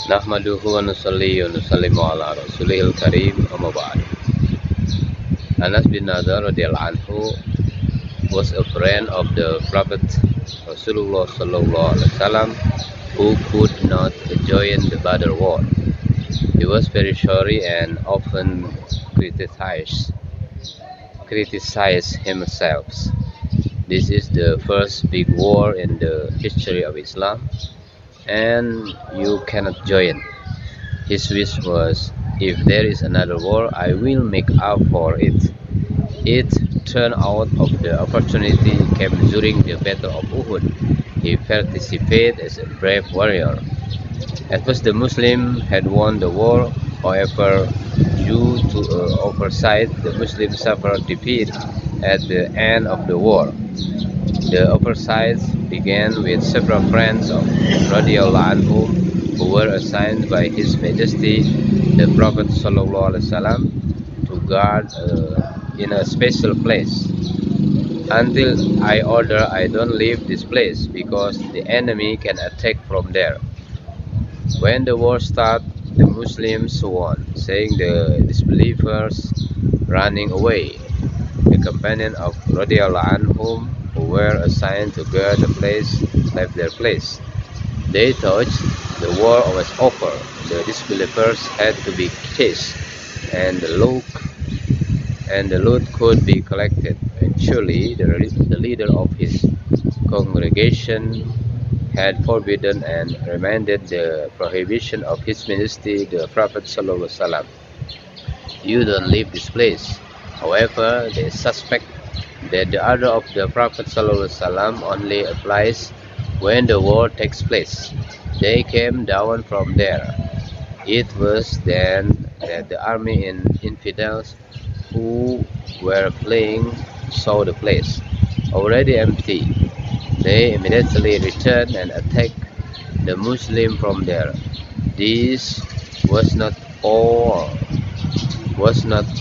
Nahmaduhu wa nusalli wa nusallimu ala rasulihil karim amma ba'd. Anas bin Nadar radhiyallahu anhu was a friend of the Prophet Rasulullah sallallahu alaihi wasallam who could not join the Badr war. He was very sorry and often criticized himself. This is the first big war in the history of Islam, and you cannot join. His wish was, if there is another war, I will make up for it. It turned out of the opportunity came during the Battle of Uhud. He participated as a brave warrior. At first the Muslims had won the war, however, due to oversight, the Muslims suffered defeat at the end of the war. The oversight began with several friends of radiallahu anhum who were assigned by His Majesty the Prophet ﷺ to guard in a special place. Until I order, I don't leave this place because the enemy can attack from there. When the war started, the Muslims won, saying the disbelievers running away. The companions of radiallahu anhum who were assigned to guard the place left their place. They thought the war was over. The disbelievers had to be chased, and the loot could be collected. Actually, the leader of his congregation had forbidden and remanded the prohibition of His Majesty the Prophet ﷺ. You don't leave this place. However, they suspect that the order of the Prophet ﷺ only applies when the war takes place. They came down from there. It was then that the army in infidels who were fleeing saw the place already empty. They immediately returned and attacked the Muslim from there. This was not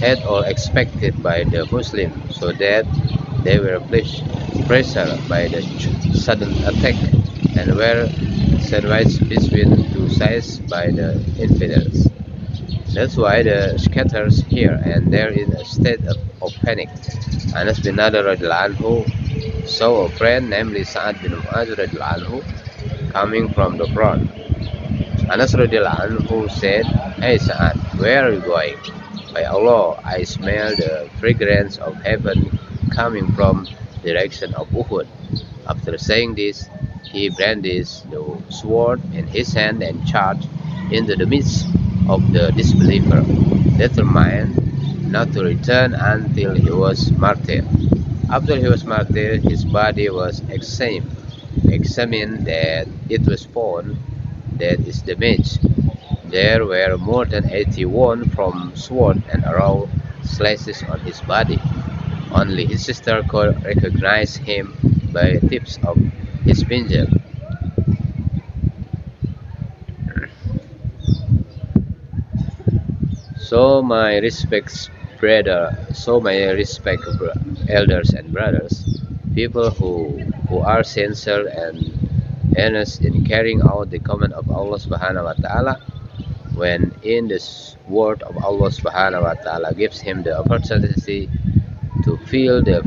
at all expected by the Muslims, so that they were pressured by the sudden attack and were sandwiched between two sides by the infidels. That's why they scattered here and there in a state of panic. Anas bin Nadar radhiyallahu anhu saw a friend, namely Sa'ad bin Mu'adh radhiyallahu anhu, coming from the front. Anas radhiyallahu anhu said, "Hey Sa'ad, where are you going?" "By Allah, I smell the fragrance of heaven coming from the direction of Uhud." After saying this, he brandished the sword in his hand and charged into the midst of the disbeliever, determined not to return until he was martyred. After he was martyred, his body was examined, that it was found that is damaged. There were more than 80 wounds from sword and arrow slashes on his body. Only his sister could recognize him by the tips of his finger. So my respect, elders and brothers, people who are sincere and earnest in carrying out the command of Allah Subhanahu wa Taala, when in this word of Allah Subhanahu wa Taala gives him the opportunity to feel the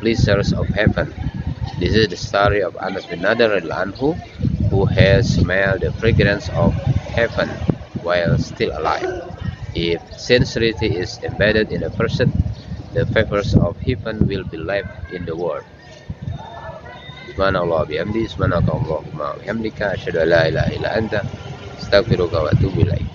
pleasures of heaven. This is the story of Anas bin Nadar radhiyallahu anhu, who has smelled the fragrance of heaven while still alive. If sincerity is embedded in a person, the favors of heaven will be left in the world. Subhanallah bihamdi, subhanakallahumma wa bihamdika, asyhadu an la ilaha illa anta, astaghfiruka wa atubu ilaik.